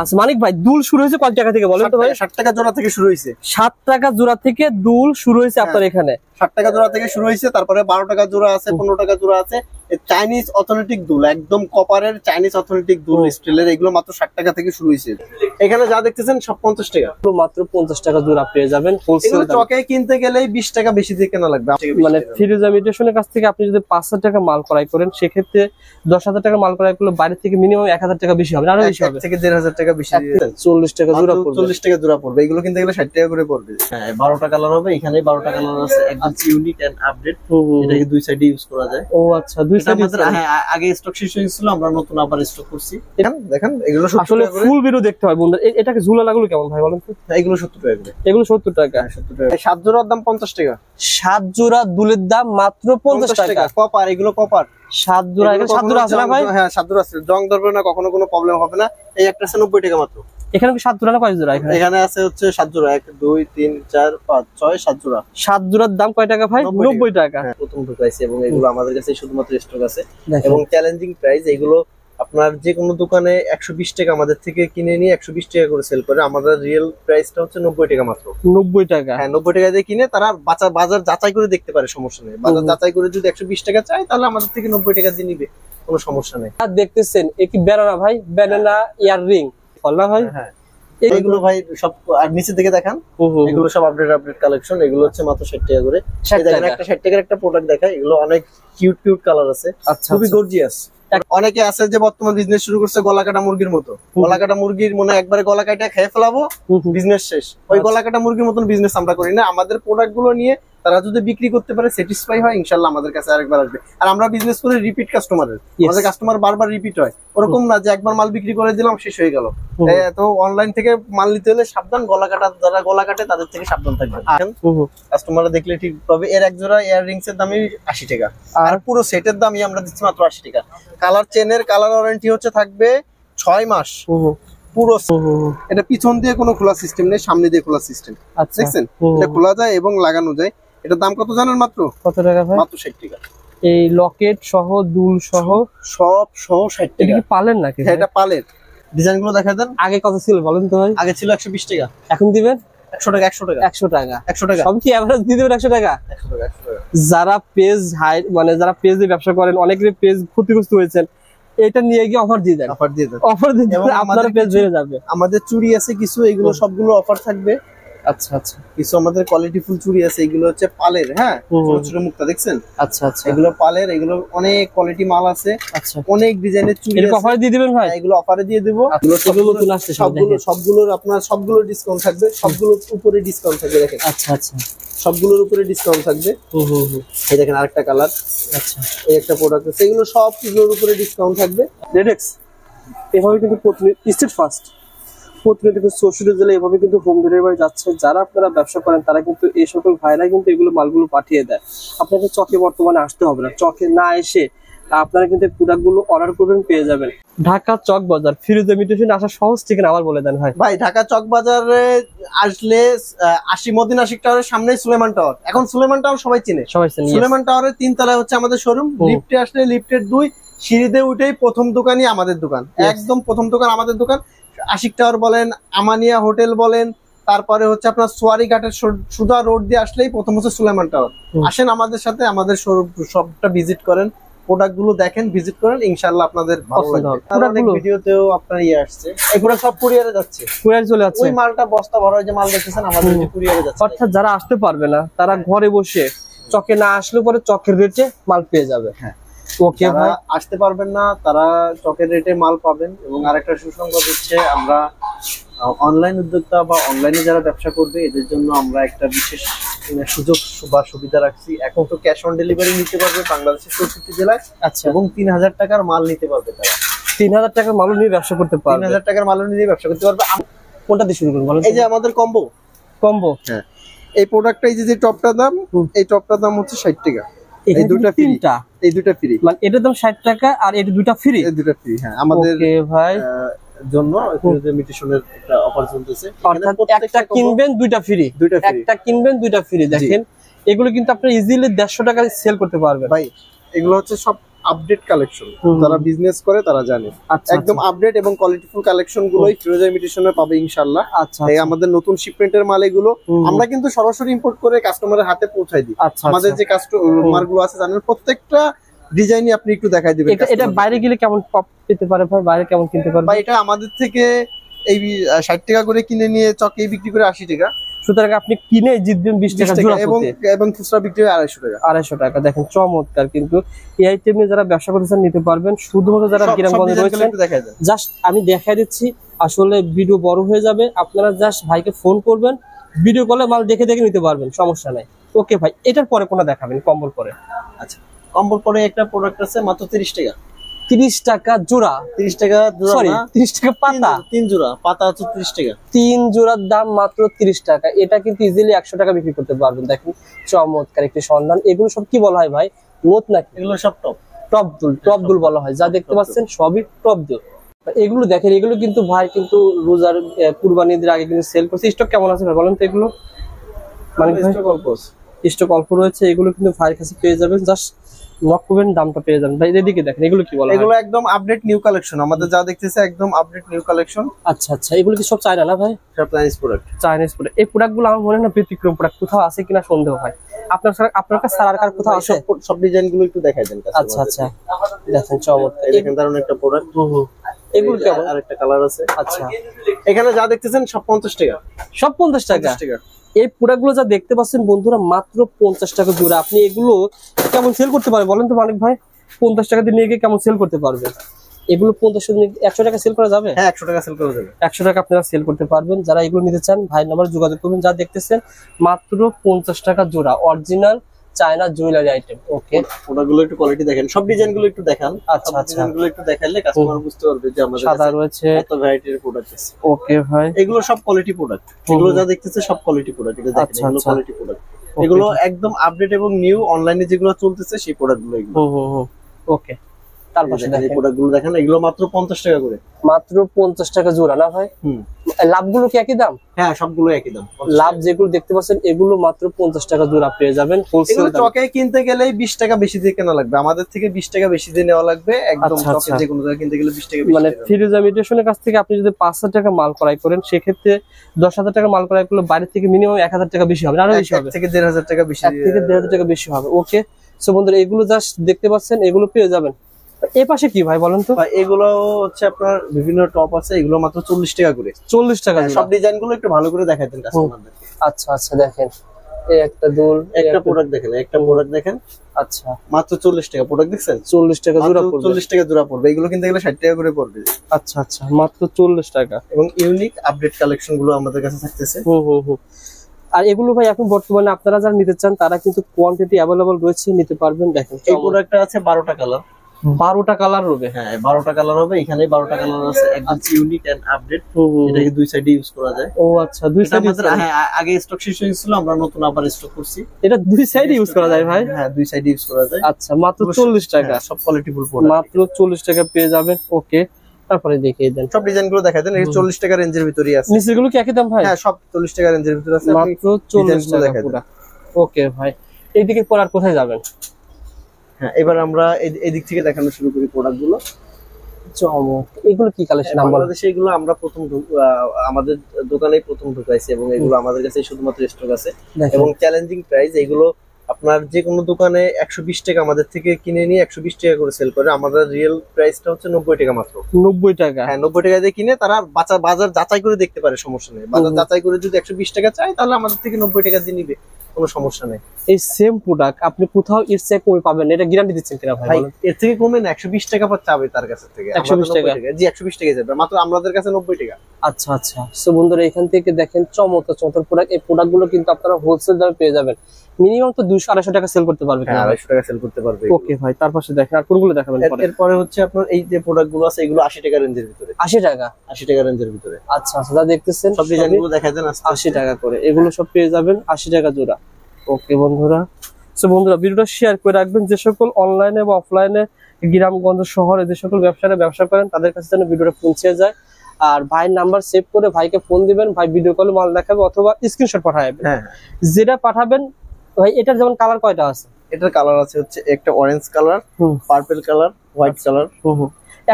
আচ্ছা মানিক ভাই, দুল শুরু হয়েছে কত টাকা থেকে বলেন তো ভাই? 60 টাকা জোড়া থেকে শুরু হয়েছে। 7 টাকা জোড়া থেকে দুল শুরু হয়েছে আপনার এখানে? 60 টাকা জোড়া থেকে শুরু হয়েছে, তারপরে 12 টাকা জোড়া আছে, 15 টাকা জোড়া আছে। চাইনিজ অথেন্টিক দুল, একদম কপারের চাইনিজ অথেন্টিক দুল স্টিলের, এগুলো মাত্র 60 টাকা থেকে শুরু হয়েছে। এখানে যা দেখতেছেন সব 50 টাকা, মাত্র 50 টাকা জোড়া পেয়ে যাবেন হোলসেল। চকে কিনতে গেলেই 20 টাকা বেশি দিয়ে কেনা লাগবে। মানে ফিরোজা ইমিটেশনের কাছ থেকে আপনি যদি 5,000 টাকা মাল ক্রয় করেন, সেক্ষেত্রে 10,000 টাকা মাল ক্রয় করলে বাইরে থেকে মিনিমাম 1,000 টাকা বেশি হবে, আরো বেশি হবে, থেকে 1,500 টাকা বেশি। 40 টাকা জোড়া পড়বে, 40 টাকা জোড়া পড়বে। এগুলো কিনতে গেলে 60 টাকা করে পড়বে। হ্যাঁ, 12টা কালার হবে, এখানে 12টা কালার আছে, একদম ইউনিক এন্ড আপডেট। এটাকে দুই সাইডে ইউজ করা যায়। ও আচ্ছা, দুই সাইডে। হ্যাঁ, আগে স্টক শেষ হয়েছিল, আমরা নতুন আবার স্টক করছি। দেখেন এগুলো আসলে ফুল ভিডিও দেখতে হয় বন্ধুরা। এটাকে ঝুলা লাগুলো কেমন ভাই বলেন তো? এগুলো 70 টাকা করে। এগুলো 70 টাকা। 70 টাকা। 7 জোড়ার দাম 50 টাকা। 7 জোড়া দুলের দাম মাত্র 50 টাকা। কপার, এগুলো কপার। 7 জোড়া, এখানে 7 জোড়া আছে না ভাই? হ্যাঁ, 7 জোড়া আছে, জং ধরবে না, কখনো কোনো প্রবলেম হবে না। এই একটা আছে 90 টাকা মাত্র। এখানে কি 7 জোড়া না কয় জোড়া? এখানে আছে হচ্ছে 7 জোড়া, 1 2 3 4 5 6 7 জোড়া। 7 জোড়ার দাম কয় টাকা ভাই? 90 টাকা। প্রথম ঢুকাইছে, এবং এগুলো আমাদের কাছে শুধুমাত্র স্টক আছে এবং চ্যালেঞ্জিং প্রাইস। এগুলো আপনার যে কোনো দোকানে 120 টাকা আমাদের থেকে কিনে নিয়ে 120 টাকা করে সেল করে, আমাদের রিয়েল প্রাইসটা হচ্ছে 90 টাকা মাত্র। 90 টাকা? হ্যাঁ, 90 টাকা দিয়ে কিনে তারা বাজার যাচাই করে দেখতে পারে, সমস্যা নেই। বাজার যাচাই করে যদি 120 টাকা চায়, তাহলে আমাদের থেকে 90 টাকা দিয়ে নিবে, কোনো সমস্যা নেই। আর দেখতেছেন এ কি ব্যানানা ভাই? ব্যানানা ইয়াররিং বললা ভাই? হ্যাঁ, এগুলো ভাই সব আর নিচে থেকে দেখান, এগুলো সব আপডেট কালেকশন। এগুলো হচ্ছে মাত্র 60 টাকা করে। দেখেন একটা 60 টাকার একটা প্রোডাক্ট দেখায়, এগুলো অনেক কিউট কালার আছে, খুবই গর্জিয়াস। অনেকে আছে যে বর্তমান বিজনেস শুরু করছে গলাকাটা মুরগির মতো, গলাকাটা মুরগির মনে একবারে গলা কাটা খেয়ে ফেলাবো, বিজনেস শেষ। ওই গলাকাটা মুরগির মতন বিজনেস আমরা করি না। আমাদের প্রোডাক্ট গুলো নিয়ে তারা যদি বিক্রি করতে পারে, স্যাটিসফাই হয়, ইনশাল্লাহ আমাদের কাছে আরেকবার আসবে। আর আমরা বিজনেস করি রিপিট কাস্টমারের, আমাদের কাস্টমার বারবার রিপিট হয়। ওরকম না যে একবার মাল বিক্রি করে দিলাম শেষ হয়ে গেল। তো অনলাইন থেকে মাল নিতে হলে সাবধান, গলা কাটা যারা গলা কাটে তাদের থেকে সাবধান থাকবে। কাস্টমাররা দেখলে ঠিক পাবে। এর এক জোড়া ইয়াররিংস এর দামই 80 টাকা, আর পুরো সেটের দামই আমরা দিচ্ছি মাত্র 80 টাকা। কালার চেনের কালার ওয়ারেন্টি হচ্ছে থাকবে 6 মাস পুরো। এটা পিছন দিয়ে কোনো খোলা সিস্টেম নেই, সামনে দিয়ে খোলা সিস্টেম। দেখছেন, এটা খোলা যায় এবং লাগানো যায়। এটার দাম কত জানেন? মাত্র কত টাকা ভাই? মাত্র 60 টাকা। এই লকেট সহ দুল সহ সব সহ 60 টাকা। এটা কি পালের নাকি? হ্যাঁ, এটা পালের। ডিজাইন গুলো দেখা দেন। আগে কত ছিল বলেন তো ভাই? আগে ছিল 120 টাকা। এখন দিবেন 100 টাকা। 100 টাকা। 100 টাকা। 100 টাকা। সব কি এভারেজ দিয়ে দিবেন 100 টাকা? 100 টাকা। 100 টাকা। যারা পেজ হাই, মানে যারা পেজ দিয়ে ব্যবসা করেন, অনেকের পেজ ক্ষতিগ্রস্ত হয়েছেন, এটা নিয়ে গিয়ে অফার দিয়ে দেন। অফার দিয়ে দেন। অফার দিয়ে দেন, আপনার পেজ বেড়ে যাবে। আমাদের চুড়ি আছে কিছু, এগুলো সবগুলো অফার থাকবে। আচ্ছা আচ্ছা। কিছু আমাদের কোয়ালিটি ফুল চুড়ি আছে, এগুলো হচ্ছে পালের। হ্যাঁ, ছোট ছোট মুক্তা দেখছেন? আচ্ছা আচ্ছা। এগুলো পালের, এগুলো অনেক কোয়ালিটি মাল আছে। আচ্ছা, অনেক ডিজাইনের চুড়ি আছে। অফারে দিয়ে দিবেন ভাই? এগুলো অফারে দিয়ে দেব। সবগুলোর আপনার সবগুলোর ডিসকাউন্ট থাকবে, সবগুলোর উপরে ডিসকাউন্ট থাকবে। দেখেন, আচ্ছা আচ্ছা, সবগুলোর উপরে ডিসকাউন্ট থাকবে। এই দেখেন আরেকটা কালার। আচ্ছা, এই একটা প্রোডাক্ট আছে, এগুলো সবগুলোর উপরে ডিসকাউন্ট থাকবে। রেডেক্স এভাবে কিন্তু স্টেট ফার্স্ট প্রতিনিয়ত 64 জেলায় এভাবে কিন্তু হোম ডেলিভারি যাচ্ছে। যারা আপনারা ব্যবসা করেন তারা কিন্তু এই সকল ভাইরা কিন্তু এগুলো মালগুলো পাঠিয়ে দেয়। আপনাকে চকে বর্তমানে আসতে হবে না, চকে না এসে আপনারা কিন্তু প্রোডাক্ট গুলো অর্ডার করবেন, পেয়ে যাবেন। ঢাকা চক বাজার ফিরোজা ইমিটেশন আসার সহজ ঠিকানা আবার বলে দেন ভাই। ভাই, ঢাকা চক বাজারে আসলে 80 মদিনা আশিক টাওয়ারের সামনে সুলেমান টাওয়ার। এখন সুলেমান টাওয়ার সবাই চিনে। সুলেমান টাওয়ারের 3 তলায় হচ্ছে আমাদের শোরুম। লিফটে আসলে লিফটের 2 সিঁড়িতে উঠেই প্রথম দোকানই আমাদের দোকান, একদম প্রথম দোকান আমাদের দোকান। আশিক টাওয়ার বলেন, আমানিয়া হোটেল বলেন, তারপরে হচ্ছে আপনার সোয়ারি ঘাটের সুদা রোড দিয়ে আসলেই প্রথম হচ্ছে সুলেমান টাওয়ার। আসেন আমাদের সাথে, আমাদের শপটা ভিজিট করেন, প্রোডাক্ট গুলো দেখেন, ভিজিট করেন, ইনশাআল্লাহ আপনাদের ভালো লাগবে। অনেক ভিডিওতেও আপনার আসছে, এগুলো সব কুরিয়ারে যাচ্ছে, কুরিয়ারে চলে যাচ্ছে। ওই মালটা বস্তা ভরা যে মাল দেখতেছেন আমাদের কুরিয়ারে যাচ্ছে। অর্থাৎ যারা আসতে পারবে না তারা ঘরে বসে চকে না আসলে পরে চকের রেটে মাল পেয়ে যাবে। হ্যাঁ, ওকে ভাই। আসতে পারবেন না তারা চকের রেটে মাল পাবেন। এবং আরেকটা সুসংবাদ হচ্ছে, আমরা অনলাইন উদ্যোক্তা বা অনলাইনে যারা ব্যবসা করবে এদের জন্য আমরা একটা বিশেষ সুযোগ বা সুবিধা রাখছি। এখন তো ক্যাশ অন ডেলিভারি নিতে পারবে বাংলাদেশের 64 জেলায়। আচ্ছা, এবং 3000 টাকার মাল নিতে পারবে তারা। 3000 টাকার মাল নিয়ে ব্যবসা করতে পারবে। 3000 টাকার মাল নিয়ে ব্যবসা করতে পারবে। কোনটা দিয়ে শুরু করব বলেন? এই যে আমাদের কম্বো। হ্যাঁ, এই প্রোডাক্টটা, এই যে টপটার দাম, এই টপটার দাম হচ্ছে 60 টাকা। এই দুটো ফ্রি, এই দুটো ফ্রি। মানে এটার দাম 60 টাকা আর এই দুটো ফ্রি? এই দুটো ফ্রি। হ্যাঁ, আমাদের ওকে ভাই জন্য ইমিটেশনের একটা অফার চলতেছে। অর্থাৎ একটা কিনবেন দুইটা ফ্রি, একটা কিনবেন দুইটা ফ্রি। দেখেন, এগুলো কিন্তু আপনি ইজিলি 150 টাকায় সেল করতে পারবেন ভাই। এগুলো হচ্ছে সব আপডেট কালেকশন, যারা বিজনেস করে তারা জানে একদম আপডেট এবং কোয়ালিটিফুল কালেকশন গুলোই ফিরোজা ইমিটেশনে পাবে ইনশাআল্লাহ। এই আমাদের নতুন শিপমেন্টের মাল এগুলো আমরা কিন্তু সরাসরি ইম্পোর্ট করে কাস্টমারের হাতে পৌঁছাই দিই। আমাদের যে কাস্টমার গুলো আছে জানেন প্রত্যেকটা ডিজাইনই আপনি একটু দেখাই দিবেন। এটা বাইরে গেলে কেমন পেতে পারে ভাই, বাইরে কেমন কিনতে পারবে? ভাই এটা আমাদের থেকে এই 60 টাকা করে কিনে নিয়ে চকে বিক্রি করে 80 টাকা, সুতরাং আপনি কিনে জিতবেন 20 টাকা জোড়া এবং খুচরা বিক্রি হয় 250 টাকা। 250 টাকা। দেখেন চমৎকার, কিন্তু এই আইটেম নিয়ে যারা ব্যবসা করতেছেন নিতে পারবেন। শুধুমাত্র যারা গ্রামগঞ্জে রয়েছেন জাস্ট আমি দেখাই দিচ্ছি, আসলে ভিডিও বড় হয়ে যাবে, আপনারা জাস্ট ভাইকে ফোন করবেন, ভিডিও কলে মাল দেখে দেখে নিতে পারবেন, সমস্যা নাই। ওকে ভাই, এটার পরে কোনটা দেখাবেন? কম্বল পরে। আচ্ছা, কম্বল পরে একটা প্রোডাক্ট আছে মাত্র 30 টাকা। 30 টাকা জোড়া? 30 টাকা জোড়া, সরি 30 টাকা পাতা। 3 জোড়া পাতা হচ্ছে 30 টাকা। 3 জোড়ার দাম মাত্র 30 টাকা। এটা কিন্তু ইজিলি 100 টাকা বিক্রি করতে পারবেন। দেখেন চমৎকার একটি সন্ধান। এগুলো সব কি বলা হয় ভাই, নোট নাকি? এগুলো সব টপ দুল বলা হয়। যা দেখতে পাচ্ছেন সবই টপ দুল। এগুলো দেখেন, এগুলো কিন্তু ভাই কিন্তু রোজার কুরবানিদের আগে কিন্তু সেল করছে। স্টক কেমন আছে ভাই বলেন তো? এগুলো মানে স্টক অল্প রয়েছে, এগুলো কিন্তু ভাইয়ের কাছে পেয়ে যাবেন, জাস্ট নক করবেন, দামটা পেয়ে যাবেন। ভাই এদিকে দেখেন, এগুলো কি বলা হয়? এগুলো একদম আপডেট নিউ কালেকশন, আমাদের যা দেখতেছে একদম আপডেট নিউ কালেকশন। আচ্ছা আচ্ছা, এগুলো কি সব চায়না না ভাই? সব চাইনিজ প্রোডাক্ট। Chinese product. এই প্রোডাক্টগুলো আমার মনে হয় না ব্যতিক্রম প্রোডাক্ট কোথাও আছে কিনা সন্দেহ হয়। আপনার কাছে আর কার কোথাও আছে? সব ডিজাইন গুলো একটু দেখাই দেন। আচ্ছা আচ্ছা, দেখেন চমৎকার, এই দেখেন দারুণ একটা প্রোডাক্ট। এগুলো কেমন? আরেকটা কালার আছে। আচ্ছা, এখানে যা দেখতেছেন সব 50 টাকা। সব 50 টাকা। এই প্রোডাক্টগুলো যা দেখতে পাচ্ছেন বন্ধুরা মাত্র 50 টাকা জোড়া। আপনি এগুলো কেমন সেল করতে পারবেন বলেন তো মানিক ভাই? 50 টাকা দিয়ে নিয়ে গিয়ে কেমন সেল করতে পারবেন? এগুলো 50 টাকা 100 টাকা সেল করা যাবে? হ্যাঁ 100 টাকা সেল করা যাবে। 100 টাকা আপনারা সেল করতে পারবেন। যারা এগুলো নিতে চান ভাইয়ের নাম্বারে যোগাযোগ করবেন। যা দেখতেছেন মাত্র 50 টাকা জোড়া, অরিজিনাল চায়না জুয়েলারি আইটেম। ওকে, প্রোডাক্টগুলো একটু কোয়ালিটি দেখেন, সব ডিজাইনগুলো একটু দেখান। আচ্ছা আচ্ছা, ডিজাইনগুলো একটু দেখাইলে কাস্টমার বুঝতে পারবে যে আমাদের সাদা রয়েছে, কত ভ্যারাইটির প্রোডাক্ট আছে। ওকে ভাই, এগুলো সব কোয়ালিটি প্রোডাক্ট। এগুলো যা দেখতেছে সব কোয়ালিটি প্রোডাক্ট। এটা দেখেন, এগুলো কোয়ালিটি প্রোডাক্ট। এগুলো একদম আপডেট এবং নিউ, অনলাইনে যেগুলো চলতেছে সেই প্রোডাক্টগুলো এগুলো। ওকে, তারপর এই প্রোডাক্টগুলো দেখেন, এগুলো মাত্র 50 টাকা করে। মাত্র 50 টাকা জোড়া না ভাই? লাভগুলো কি একই দাম? হ্যাঁ সবগুলো একই দাম। লাভ যেগুলো দেখতে পাচ্ছেন এগুলো মাত্র 50 টাকা জোড়া পেয়ে যাবেন হোলসেল দামে। চকে কিনতে গেলে 20 টাকা বেশি দিয়ে কেনা লাগবে, আমাদের থেকে 20 টাকা বেশি দিয়ে নেওয়া লাগবে। একদম চকে যে কোনো জায়গায় কিনতে গেলে 20 টাকা বেশি। মানে ফিরোজা ইমিটেশনের কাছ থেকে আপনি যদি 5000 টাকা মাল ক্রয় করেন, সেক্ষেত্রে 10,000 টাকা মাল ক্রয় করলে বাইরে থেকে মিনিমাম 1000 টাকা বেশি হবে, আরো বেশি হবে, থেকে 1500 টাকা বেশি, থেকে 1500 টাকা বেশি হবে। ওকে, সো বন্ধুরা এগুলো জাস্ট দেখতে পাচ্ছেন, এগুলো পেয়ে যাবেন। এই পাশে কি ভাই বলেন তো? এগুলো হচ্ছে আপনার বিভিন্ন টপ আছে, এগুলো মাত্র 40 টাকা করে। 40 টাকা। সব ডিজাইন গুলো একটু ভালো করে দেখাই দেন কাস্টমারদের। আচ্ছা আচ্ছা, দেখেন এই একটা দুল, একটা প্রোডাক্ট দেখেন, একটা প্রোডাক্ট দেখেন। আচ্ছা, মাত্র 40 টাকা প্রোডাক্ট দেখছেন? 40 টাকা জোড়া পড়বে। 40 টাকা জোড়া পড়বে। এগুলো কিনতে গেলে 60 টাকা করে পড়বে। আচ্ছা আচ্ছা, মাত্র 40 টাকা। এবং ইউনিক আপডেট কালেকশন গুলো আমাদের কাছে থাকতেছে। আর এগুলো ভাই এখন বর্তমানে আপনারা যারা নিতে চান তারা কিন্তু কোয়ান্টিটি अवेलेबल রয়েছে, নিতে পারবেন। দেখেন এই প্রোডাক্টটা আছে 12টা কালার। 12টা কালার হবে? হ্যাঁ 12টা কালার হবে। এখানে 12টা কালার আছে, একদম ইউনিক এন্ড আপডেট। এটাকে দুই সাইডে ইউজ করা যায়। ও আচ্ছা, দুই সাইডে। হ্যাঁ আগে স্টক শেষ হয়েছিল, আমরা নতুন আবার স্টক করছি। এটা দুই সাইডে ইউজ করা যায় ভাই? হ্যাঁ দুই সাইডে ইউজ করা যায়। আচ্ছা, মাত্র 40 টাকা। সব কোয়ালিটিফুল প্রোডাক্ট, মাত্র 40 টাকা পেয়ে যাবেন। ওকে, তারপরে দেখিয়ে দেন সব ডিজাইন গুলো দেখাই দেন। এই 40 টাকা রেঞ্জের ভিতরেই আছে। নিচের গুলো কি একই দাম ভাই? হ্যাঁ সব 40 টাকা রেঞ্জের ভিতরে আছে, মাত্র 40 টাকা পুরো। ওকে ভাই, এইদিকে পর আর কোথায় যাবেন? হ্যাঁ এবার আমরা এই দিক থেকে দেখানো শুরু করি প্রোডাক্ট গুলো। এগুলো কি কালেকশন? বাংলাদেশে এগুলো আমরা প্রথম আমাদের দোকানেই প্রথম ঢুকাইছি এবং এগুলো আমাদের কাছে শুধুমাত্র স্টক আছে এবং চ্যালেঞ্জিং প্রাইস। এগুলো আপনার যে কোনো দোকানে 120 টাকা আমাদের থেকে কিনে নিয়ে 120 টাকা করে সেল করে। আমাদের রিয়েল প্রাইসটা হচ্ছে 90 টাকা মাত্র। 90 টাকা? হ্যাঁ 90 টাকা দিয়ে কিনে তারা বাজার যাচাই করে দেখতে পারে, সমস্যা নেই। বাজার যাচাই করে যদি 120 টাকা চায় তাহলে আমাদের থেকে 90 টাকা দিয়ে নিবে, কোনো সমস্যা নেই। এই সেম প্রোডাক্ট আপনি কোথাও এর চেয়ে কমে পাবেন, এটা গ্যারান্টি দিচ্ছেন কিনা ভাই? এর থেকে কমে না, 120 টাকা পার চাবে তার কাছে থেকে। 120 টাকা? জি 120 টাকা যাবে মাত্র, আমাদের কাছে 90 টাকা। আচ্ছা আচ্ছা, সো বন্ধুরা এখান থেকে দেখেন চমৎকার প্রোডাক্ট। এই প্রোডাক্ট গুলো কিন্তু আপনারা হোলসেল দামে পেয়ে যাবেন। মিনিমাম তো 200-250 টাকা সেল করতে পারবে। হ্যাঁ 250 টাকা সেল করতে পারবে। ওকে ভাই, তার পাশে দেখেন আর কোনগুলো দেখাবেন? এরপরে হচ্ছে আপনার এই যে প্রোডাক্ট গুলো আছে, এগুলো 80 টাকা রেঞ্জের ভিতরে। 80 টাকা? 80 টাকা রেঞ্জের ভিতরে। আচ্ছা আচ্ছা, যা দেখতেছেন সব ডিজাইনগুলো দেখাই দেন। 80 টাকা করে এগুলো সব পেয়ে যাবেন, 80 টাকা জোড়া। ওকে বন্ধুরা, সো বন্ধুরা ভিডিওটা শেয়ার করে রাখবেন। যে সকল অনলাইনে বা অফলাইনে গ্রামগঞ্জ শহরে যে সকল ব্যবসায়ীরা ব্যবসা করেন তাদের কাছে যেন ভিডিওটা পৌঁছে যায়। আর ভাইয়ের নাম্বার সেভ করে ভাইকে ফোন দিবেন, ভাই ভিডিও কলে মাল দেখাবে অথবা স্ক্রিনশট পাঠাবেন। হ্যাঁ যেটা পাঠাবেন ভাই, এটার যেমন কালার কয়টা আছে? এটার কালার আছে হচ্ছে একটা orange colour, purple colour, white colour.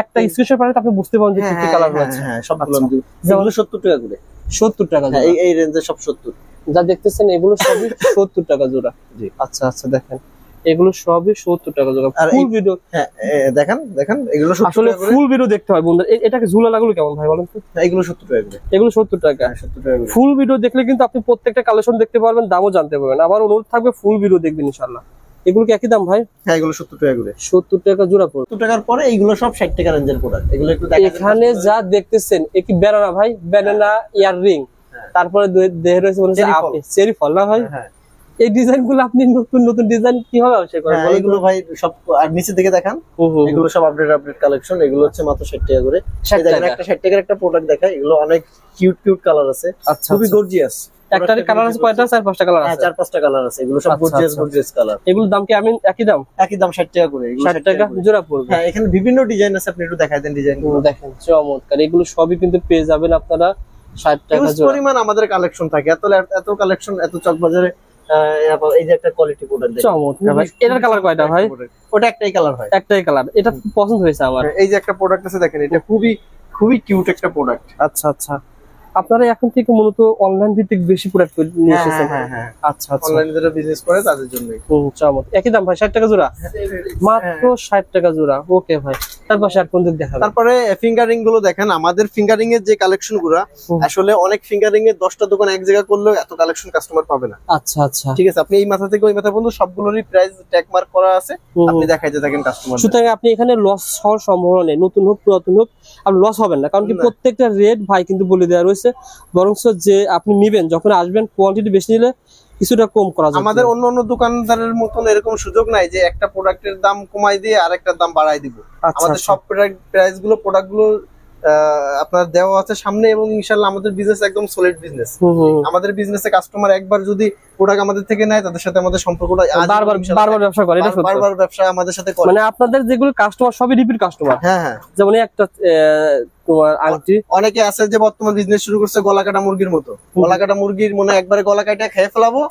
একটা স্ক্রিনশট পারে আপনি বুঝতে পারবেন যে কি কি কালার রয়েছে। হ্যাঁ সবগুলো যেমন 70 টাকা করে। 70 টাকা জোড়া। এই রেঞ্জে সব 70। যা দেখতেছেন এগুলো সবই 70 টাকা জোড়া। জি আচ্ছা আচ্ছা, দেখেন এগুলো সবই 70 টাকা জোড়া। ফুল ভিডিও হ্যাঁ দেখেন এগুলো 70 আসলে ফুল ভিডিও দেখতে হয় বন্ধুরা। এটাকে ঝুলা লাগুলো কেমন ভাই বলেন তো? এগুলো 70 টাকা করে। এগুলো 70 টাকা। 70 টাকা করে। ফুল ভিডিও দেখলে কিন্তু আপনি প্রত্যেকটা কালেকশন দেখতে পারবেন, দামও জানতে পারবেন। আবার অনুরোধ থাকবে ফুল ভিডিও দেখবেন ইনশাআল্লাহ। এগুলো কি একই দাম ভাই? হ্যাঁ এগুলো 70 টাকা করে। 70 টাকা জোড়া পড়ে। 70 টাকার পরে এইগুলো সব 60 টাকা রেঞ্জের প্রোডাক্ট। এগুলো একটু দেখেন। এখানে যা দেখতেছেন এ কি ব্যানানা ভাই? ব্যানানা ইয়াররিং, তারপরে দেহে রয়েছে মনে হচ্ছে আপেল, চেরি ফল না ভাই? হ্যাঁ এই ডিজাইন গুলো আপনি নতুন নতুন ডিজাইন কিভাবে আবিষ্কার করেন? এগুলো ভাই সব আর নিচে থেকে দেখান। এগুলো সব আপডেট কালেকশন। এগুলো হচ্ছে মাত্র 60 টাকা করে। দেখেন একটা 60 টাকার একটা প্রোডাক্ট দেখাই। এগুলো অনেক কিউট কালার আছে, খুবই গর্জিয়াস। একটার কালার আছে কয়টা? 4-5টা কালার আছে। হ্যাঁ 4-5টা কালার আছে। এগুলো সব গর্জিয়াস কালার। এগুলোর দাম কি আমি একই দাম? একই দাম 60 টাকা করে। এগুলো 60 টাকা জোড়া পড়বে। হ্যাঁ এখানে বিভিন্ন ডিজাইন আছে, আপনি একটু দেখাই দেন ডিজাইন গুলো। দেখেন চমৎকার, এগুলো সবই কিন্তু পেয়ে যাবেন আপনারা 60 টাকা জোড়া। পরিমাণ আমাদের কালেকশন থাকে, এত কালেকশন, এত চকবাজারে। এই যে একটা কোয়ালিটি প্রোডাক্ট দেখেন, চমৎকার ভাই। এটার কালার কয়টা ভাই? ওটা একটাই কালার হয়। একটাই কালার। এটা পছন্দ হয়েছে আমার। এই যে একটা প্রোডাক্ট আছে দেখেন, এটা খুবই কিউট একটা প্রোডাক্ট। আচ্ছা আচ্ছা, আপনারা এখন থেকে মূলত অনলাইন ভিত্তিক বেশি প্রোডাক্ট নিয়ে এসেছেন? হ্যাঁ আচ্ছা আচ্ছা, অনলাইনে যারা বিজনেস করে তাদের জন্য। চমৎকার। একই দাম ভাই 60 টাকা জোড়া? মাত্র 60 টাকা জোড়া। ওকে ভাই, তারপর আর কোন দিক দেখাবেন? তারপরে ফিঙ্গারিং গুলো দেখেন। আমাদের ফিঙ্গারিং এর যে কালেকশন গুলো, আসলে অনেক ফিঙ্গারিং এর 10টা দোকান এক জায়গা করলেও এত কালেকশন কাস্টমার পাবে না। আচ্ছা আচ্ছা, ঠিক আছে, আপনি এই মাথা থেকে ওই মাথা পর্যন্ত সবগুলোরই প্রাইস ট্যাগ মার্ক করা আছে, আপনি দেখাইতে থাকেন কাস্টমার। সুতরাং আপনি এখানে লস হওয়ার সম্ভাবনা নেই। নতুন হোক পুরাতন হোক আপনি লস হবেন না, কারণ কি প্রত্যেকটা রেট ভাই কিন্তু বলে দেওয়া রয়েছে। বরং যে আপনি নিবেন, যখন আসবেন কোয়ান্টিটি বেশি নিলে কিছুটা কম করা যাবে। আমাদের অন্য দোকানদারের মতন এরকম সুযোগ নাই যে একটা প্রোডাক্টের দাম কমাই দিয়ে আরেকটার দাম বাড়াই দিব। আমাদের সব প্রাইস গুলো, প্রোডাক্ট গুলো আপনার দেওয়া আছে সামনে, এবং ইনশাআল্লাহ আমাদের বিজনেস একদম সলিড বিজনেস। আমাদের বিজনেসে কাস্টমার একবার যদি প্রোডাক্ট আমাদের থেকে নেয়, তাদের সাথে আমাদের সম্পর্কটা বারবার ব্যবসা করে। এটা সত্যি, বারবার ব্যবসা আমাদের সাথে করে। মানে আপনাদের যেগুলো কাস্টমার সবই রিপিট কাস্টমার। হ্যাঁ যেমন একটা তোমার আংটি, অনেকে আছে যে বর্তমান বিজনেস শুরু করছে গলা কাটা মুরগির মতো। গলা কাটা মুরগির মনে একবারে গলা কাটা খেয়ে ফেলাবো,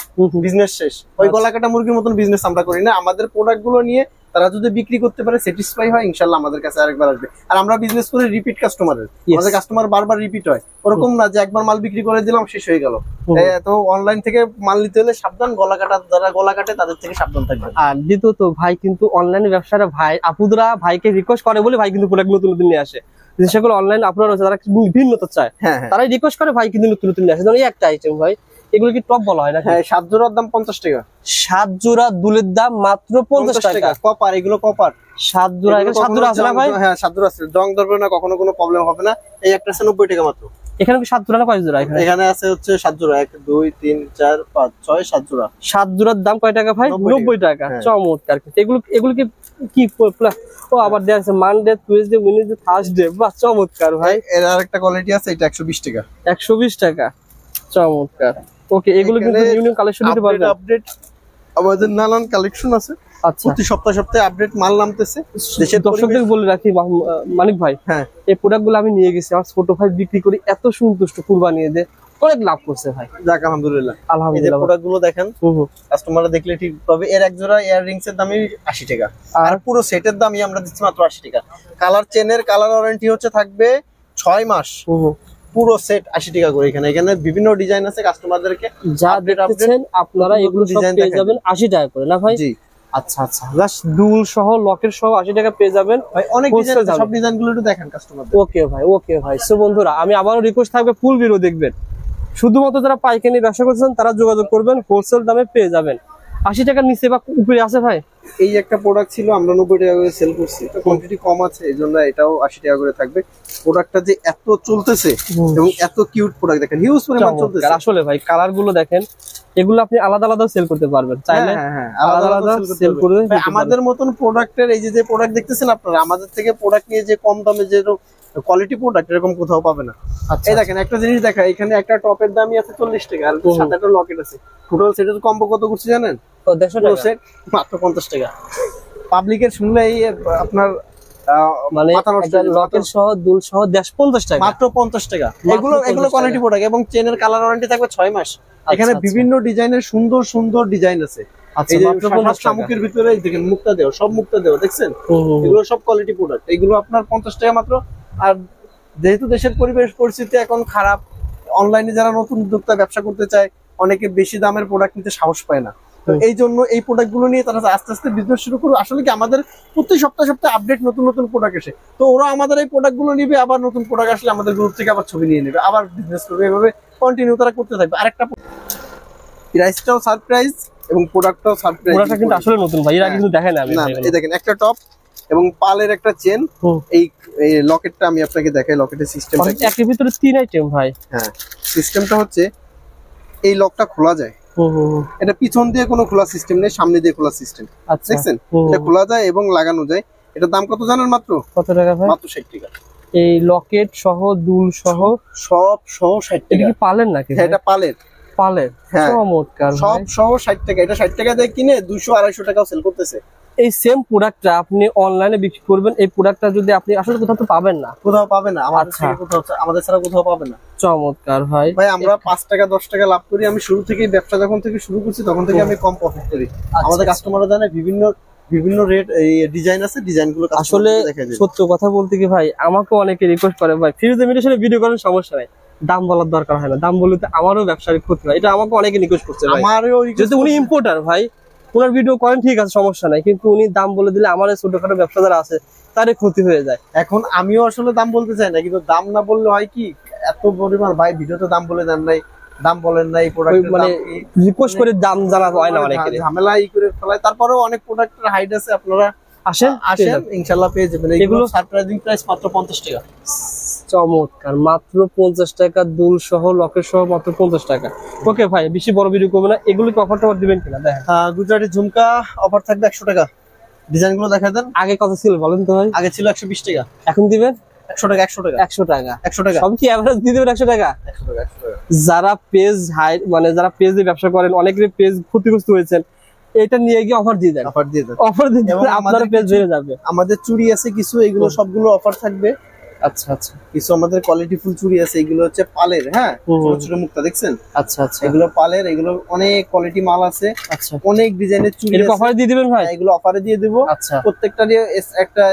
বিজনেস শেষ। ওই গলা কাটা মুরগির মতন বিজনেস আমরা করি না। আমাদের প্রোডাক্ট গুলো নিয়ে তারা যদি বিক্রি করতে পারে, স্যাটিসফাই হয়, ইনশাআল্লাহ আমাদের কাছে আরেকবার আসবে। আর আমরা বিজনেস করি রিপিট কাস্টমারের। আমাদের কাস্টমার বারবার রিপিট হয়, ওরকম না যে একবার মাল বিক্রি করে দিলাম শেষ হয়ে গেল। তো অনলাইন থেকে মাল নিতে হলে সাবধান, গলা কাটা যারা গলা কাটে তাদের থেকে সাবধান থাকবে। আর দ্বিতীয়ত ভাই কিন্তু অনলাইন ব্যবসাটা ভাই আপুদরা ভাইকে রিকোয়েস্ট করে বলে ভাই কিন্তু প্রোডাক্ট নতুন নতুন নিয়ে আসে। যে সকল অনলাইন আপনারা রয়েছে তারা ভিন্নতা চায়, তারাই রিকোয়েস্ট করে ভাই কিন্তু নতুন নতুন নিয়ে আসে। যেমন এই একটা আইটেম ভাই, এগুলো কি টপ বলা হয় না? হ্যাঁ 7 জোড়ার দাম 50 টাকা। 7 জোড়া দুলের দাম মাত্র 50 টাকা। কপার, এগুলো কপার। 7 জোড়া, এখানে 7 জোড়া আছে না ভাই? হ্যাঁ 7 জোড়া আছে, জং ধরবে না, কখনো কোনো প্রবলেম হবে না। এই একটা আছে 90 টাকা মাত্র। এখানে কি 7 জোড়া না 5 জোড়া? এখানে আছে হচ্ছে 7 জোড়া, 1 2 3 4 5 6 7 জোড়া। 7 জোড়ার দাম কয় টাকা ভাই? 90 টাকা। চমৎকার। এগুলো কি ও আবার দেয়া আছে মানডে, টুইসডে, ওয়েডনেসডে, থার্সডে। বাহ চমৎকার ভাই। এর আরেকটা কোয়ালিটি আছে, এটা 120 টাকা। 120 টাকা, চমৎকার। ওকে, এগুলো কিন্তু নিউ কালেকশন দিতে পারবেন। আপডেট আমাদের নানান কালেকশন আছে। আচ্ছা, প্রতি সপ্তাহে আপডেট মাল নামতেছে। দেশের দর্শকদের বলে রাখি মানিক ভাই, হ্যাঁ এই প্রোডাক্টগুলো আমি নিয়ে গেছি, আমার ছোট ভাই বিক্রি করি, এত সন্তুষ্ট, কুরবানি দিয়ে অনেক লাভ করছে ভাই। যাক আলহামদুলিল্লাহ। এই যে প্রোডাক্টগুলো দেখেন, কাস্টমাররা দেখলে ঠিক পাবে। এর এক জোড়া ইয়াররিংস এর দামই 80 টাকা, আর পুরো সেটের দামই আমরা দিচ্ছি মাত্র 80 টাকা। কালার চেনের কালার ওয়ারেন্টি হচ্ছে থাকবে 6 মাস। পুরো সেট 80 টাকা করে। এখানে বিভিন্ন ডিজাইন আছে, কাস্টমারদেরকে যা দেখতেছেন আপনারা এগুলো সব পেয়ে যাবেন 80 টাকা করে না ভাই? জি। আচ্ছা আচ্ছা, জাস্ট দুল সহ লকের সহ 80 টাকা পেয়ে যাবেন ভাই। অনেক ডিজাইন আছে, সব ডিজাইনগুলো একটু দেখেন কাস্টমারদের। ওকে ভাই, ওকে ভাই। সো বন্ধুরা, আমি আবারও রিকোয়েস্ট থাকবে ফুল ভিডিও দেখবেন। শুধুমাত্র যারা পাইকারি ব্যবসা করছেন তারা যোগাযোগ করবেন, হোলসেল দামে পেয়ে যাবেন। 80 টাকার নিচে বা উপরে আছে ভাই? এই একটা প্রোডাক্ট ছিল, আমরা 90 টাকা করে সেল করছি, তো কোয়ান্টিটি কম আছে, এজন্য এটাও 80 টাকা করে থাকবে। প্রোডাক্টটা যে এত চলতেছে এবং এত কিউট প্রোডাক্ট দেখেন, হিউজ পরিমাণ চলতেছে। আসলে ভাই কালার গুলো দেখেন, এগুলো আপনি আলাদা আলাদা সেল করতে পারবেন চাইলে। আলাদা আলাদা সেল করে আমাদের মতন প্রোডাক্টের এই যে প্রোডাক্ট দেখতেছেন আপনারা, আমাদের থেকে প্রোডাক্ট নিয়ে যে কম দামে যে কোয়ালিটি প্রোডাক্ট এরকম কোথাও পাবে না। এই দেখেন একটা জিনিস দেখা, এখানে একটা টপের দামই আছে 40 টাকা, আর সাথে একটা লকেট আছে। টোটাল সেটের কম্বো কত করছে জানেন? 150 টাকা, মাত্র 50 টাকা। পাবলিকের শুনলেই আপনার মানে লকেট সহ দুল সহ 50 টাকা, মাত্র 50 টাকা। এগুলো কোয়ালিটি প্রোডাক্ট, এবং চেনের কালার ওয়ারেন্টি থাকবে 6 মাস। এখানে বিভিন্ন ডিজাইনের সুন্দর সুন্দর ডিজাইন আছে, আচ্ছা, এই যে মাত্র 50 টাকা। শামুকের ভিতরে এই দেখেন মুক্তা দেওয়া, সব মুক্তা দেওয়া, দেখছেন? এগুলো সব কোয়ালিটি প্রোডাক্ট, এগুলো আপনার 50 টাকা মাত্র। আর যেহেতু দেশের পরিবেশ পরিস্থিতি এখন খারাপ, অনলাইনে যারা নতুন উদ্যোক্তা ব্যবসা করতে চায় অনেকে বেশি দামের প্রোডাক্ট নিতে সাহস পায় না, তো এই জন্য এই প্রোডাক্ট গুলো নিয়ে তারা আস্তে আস্তে বিজনেস শুরু করবে। আসলে কি আমাদের প্রতি সপ্তাহে আপডেট নতুন নতুন প্রোডাক্ট আসে, তো ওরা আমাদের এই প্রোডাক্ট গুলো নিবে, আবার নতুন প্রোডাক্ট আসলে আমাদের গ্রুপ থেকে আবার ছবি নিয়ে নেবে, আবার বিজনেস করবে, এভাবে কন্টিনিউ তারা করতে থাকবে। আরেকটা প্রাইসটাও সারপ্রাইজ এবং প্রোডাক্টটাও সারপ্রাইজ। প্রোডাক্টটা কিন্তু আসলে নতুন ভাই, এর আগে কিন্তু দেখেন আমি। না এই দেখেন একটা টপ এবং পালের একটা চেন, এই লকেটটা আমি আপনাকে দেখাই, লকেটের সিস্টেমটা এর ভিতরে 3 আইটেম ভাই। হ্যাঁ, সিস্টেমটা হচ্ছে এই লকটা খোলা যায়, এটা পিছন দিয়ে কোনো খোলা সিস্টেম নেই, সামনে দিয়ে খোলা সিস্টেম। আচ্ছা, দেখছেন? এটা খোলা যায় এবং লাগানো যায়। এটার দাম কত জানেন? মাত্র কত টাকা ভাই? মাত্র 60 টাকা। এই লকেট সহ, দুল সহ, সব সহ 60 এটা টাকা। কি পালেন নাকি? হ্যাঁ, এটা পালের। পালের। হ্যাঁ, চমৎকার। সব সহ 60 টাকা। এটা 60 টাকা দিয়ে কিনে 200-250 টাকাও সেল করতেছে। এই সেম প্রোডাক্টটা আপনি অনলাইনে বিক্রি করবেন, এই প্রোডাক্টটা যদি আপনি আসলে কোথাও তো পাবেন না, কোথাও পাবে না, আমাদের আচ্ছা। থেকে কোথাও, আমাদের ছাড়া কোথাও পাবে না। চমৎকার ভাই। ভাই আমরা 5 টাকা 10 টাকা লাভ করি। আমি শুরু থেকেই ব্যবসা যখন থেকে শুরু করছি তখন থেকে আমি কম প্রফিট করি। আমাদের কাস্টমাররা জানে বিভিন্ন বিভিন্ন রেট এই ডিজাইন আছে, ডিজাইনগুলো আসলে সত্য কথা বলতে কি ভাই, আমাকে অনেকে রিকোয়েস্ট করে ভাই ফিরোজে মিডিয়ার ভিডিও করার সমস্যা নাই, দাম বলার দরকার হয় না, দাম বললে তো আমারও ব্যবসার ক্ষতি হয়। এটা আমাকে অনেকে রিকোয়েস্ট করছে ভাই। আমারও যেহেতু উনি ইম্পোর্টার ভাই, ওনার ভিডিও করেন ঠিক আছে, সমস্যা নাই, কিন্তু উনি দাম বলে দিলে আমার ছোটখাটো ব্যবসা যারা আছে তারই ক্ষতি হয়ে যায়। এখন আমিও আসলে দাম বলতে চাই না, কিন্তু দাম না বললে হয় কি, এত পরিমাণ ভাই ভিডিওতে দাম বলে দেন নাই, দাম বলেন নাই, প্রোডাক্টের মানে দাম রিকোয়েস্ট করে দাম জানা হয় না অনেকের, ঝামেলা করে ফেলায়। তারপরেও অনেক প্রোডাক্টের হাইট আছে, আপনারা আসেন ইনশাআল্লাহ পেয়ে যাবেন। এগুলো সারপ্রাইজিং প্রাইস মাত্র 50 টাকা। চমৎকার, মাত্র 50 টাকা, দুল সহ লকেট সহ মাত্র 50 টাকা। ওকে ভাই, বেশি বড় ভিডিও করবে না, এগুলো কি অফার টফার দিবেন কিনা দেখেন। গুজরাটি ঝুমকা অফার থাকবে 100 টাকা। ডিজাইন গুলো দেখা দেন। আগে কত ছিল বলেন তো ভাই? আগে ছিল 120 টাকা, এখন দিবেন 100 টাকা। 100 টাকা 100 টাকা 100 টাকা সব কি এভারেজ দিয়ে দেবেন? 100 টাকা 100 টাকা 100 টাকা। যারা পেজ হাই মানে যারা পেজ দিয়ে ব্যবসা করেন, অনেকের পেজ ক্ষতিগ্রস্ত হয়েছেন, এটা নিয়ে গিয়ে অফার দিয়ে দেন, অফার দিয়ে দেন, অফার দিয়ে এবং আপনার পেজ বেড়ে যাবে। আমাদের চুড়ি আছে কিছু, এগুলো সবগুলো অফার থাকবে। আচ্ছা আচ্ছা, কিছু আমাদের কোয়ালিটি ফুল চুড়ি আছে, এগুলো হচ্ছে পালের। হ্যাঁ, ছোট ছোট মুক্তা দেখছেন? আচ্ছা আচ্ছা, এগুলো পালের, এগুলো অনেক কোয়ালিটি মাল আছে, আচ্ছা অনেক ডিজাইনের চুড়ি এটা আছে। অফারে দিয়ে দিবেন ভাই? এগুলো অফারে দিয়ে দেব। আচ্ছা, প্রত্যেকটা দিয়ে একটা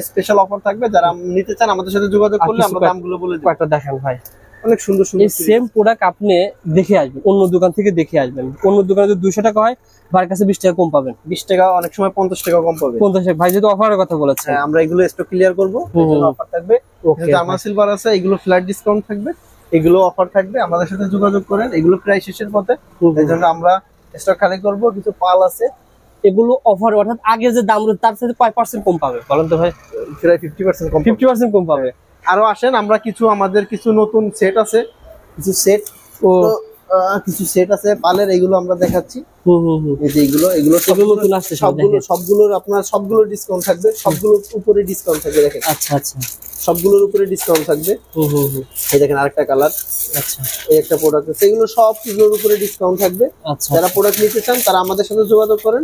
স্পেশাল অফার থাকবে। যারা নিতে চান আমাদের সাথে যোগাযোগ করলে আমরা দামগুলো বলে দেব। একটা দেখেন ভাই, অনেক সুন্দর সুন্দর এই সেম প্রোডাক্ট আপনি দেখে আসবেন, অন্য দোকান থেকে দেখে আসবেন। অন্য দোকানে যদি 200 টাকা হয়, ভাইয়ের কাছে 20 টাকা কম পাবেন। 20 টাকা, অনেক সময় 50 টাকা কম পাবে। 50 টাকা। ভাই যেহেতু অফারের কথা বলেছেন, হ্যাঁ, আমরা এগুলো স্টক ক্লিয়ার করব, এজন্য অফার থাকবে। জার্মান সিলভার আছে, এগুলো ফ্ল্যাট ডিসকাউন্ট থাকবে, এগুলো অফার থাকবে। আমাদের সাথে যোগাযোগ করেন, এগুলো প্রায় শেষের পথে, এজন্য আমরা স্টক খালি করব। কিছু পাল আছে, এগুলো অফার, অর্থাৎ আগে যে দাম রয়েছে তার সাথে কয় পার্সেন্ট কম পাবে বলেন তো ভাই? প্রায় 50% কম। 50% কম পাবে। আরো আসেন, আমরা আমাদের কিছু নতুন সেট আছে, কিছু সেট কিছু সেট আছে পালের, এগুলো আমরা দেখাচ্ছি। এই যে এগুলো নতুন আসছে, সবগুলোর আপনার সবগুলোর ডিসকাউন্ট থাকবে, সবগুলোর উপরে ডিসকাউন্ট থাকবে। দেখেন, আচ্ছা আচ্ছা, সবগুলোর উপরে ডিসকাউন্ট থাকবে। এই দেখেন আরেকটা কালার, আচ্ছা, এই একটা প্রোডাক্ট আছে, এগুলো সবগুলোর উপরে ডিসকাউন্ট থাকবে। আচ্ছা, যারা প্রোডাক্ট নিতে চান তারা আমাদের সাথে যোগাযোগ করেন,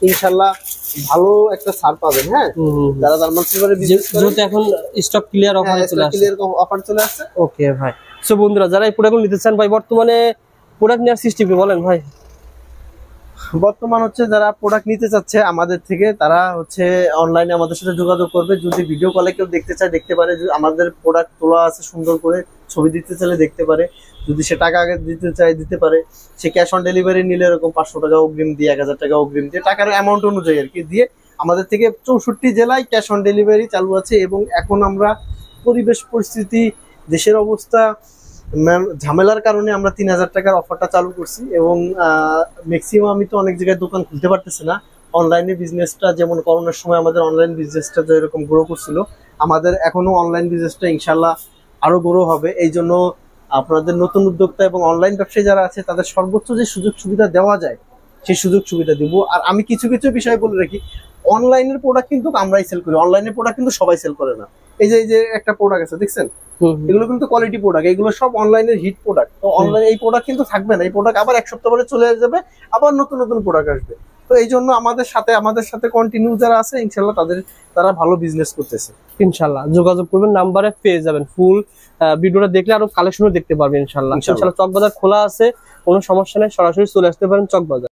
ইনশাআল্লাহ ভালো একটা ছাড় পাবেন। হ্যাঁ, যারা জার্মান সিলভারে বিজনেস করেন, যেহেতু এখন স্টক ক্লিয়ার অফার চলে আসছে। অফার চলে আসছে। ওকে ভাই, সো বন্ধুরা যারা এই প্রোডাক্টগুলো নিতে চান ভাই, বর্তমানে প্রোডাক্ট নেওয়ার সিস্টেম কি বলেন ভাই? বর্তমান হচ্ছে যারা প্রোডাক্ট নিতে চাচ্ছে আমাদের থেকে, তারা হচ্ছে অনলাইনে আমাদের সাথে যোগাযোগ করবে। যদি ভিডিও কলে কেউ দেখতে চায় দেখতে পারে, আমাদের প্রোডাক্ট তোলা আছে সুন্দর করে, ছবি দিতে চাইলে দেখতে পারে। যদি সে টাকা আগে দিতে চায় দিতে পারে। সে ক্যাশ অন ডেলিভারি নিলে এরকম 500 টাকা অগ্রিম দিয়ে, 1000 টাকা অগ্রিম দিয়ে, টাকার অ্যামাউন্ট অনুযায়ী আর কি দিয়ে আমাদের থেকে 64 জেলায় ক্যাশ অন ডেলিভারি চালু আছে। এবং এখন আমরা পরিবেশ পরিস্থিতি, দেশের অবস্থা ঝামেলার কারণে আমরা 3000 টাকার অফারটা চালু করছি। এবং ম্যাক্সিমাম আমি তো অনেক জায়গায় দোকান খুলতে পারতেছি না। অনলাইনে বিজনেসটা, যেমন করোনার সময় আমাদের অনলাইন বিজনেসটা যেরকম গ্রো করছিল, আমাদের এখনো অনলাইন বিজনেসটা ইনশাল্লাহ আরো গ্রো হবে। এই জন্য আপনাদের নতুন উদ্যোক্তা এবং অনলাইন ব্যবসায়ী যারা আছে তাদের সর্বোচ্চ যে সুযোগ সুবিধা দেওয়া যায় সেই সুযোগ সুবিধা দিব। আর আমি কিছু কিছু বিষয় বলে রাখি, অনলাইনের প্রোডাক্ট কিন্তু আমরাই সেল করি, অনলাইনের প্রোডাক্ট কিন্তু সবাই সেল করে না। এই যে একটা প্রোডাক্ট আছে দেখছেন, এগুলো কিন্তু কোয়ালিটি প্রোডাক্ট, এগুলো সব অনলাইনের হিট প্রোডাক্ট। তো অনলাইন এই প্রোডাক্ট কিন্তু থাকবে না, এই প্রোডাক্ট আবার 1 সপ্তাহ পরে চলে যাবে, আবার নতুন নতুন প্রোডাক্ট আসবে। তো এই জন্য আমাদের সাথে কন্টিনিউ যারা আছে ইনশাল্লাহ তারা ভালো বিজনেস করতেছে। ইনশাল্লাহ যোগাযোগ করবেন, নাম্বারে পেয়ে যাবেন। ফুল ভিডিওটা দেখলে আরো কালেকশনও দেখতে পারবেন ইনশাল্লাহ। চকবাজার খোলা আছে, কোনো সমস্যা নেই, সরাসরি চলে আসতে পারেন চকবাজার।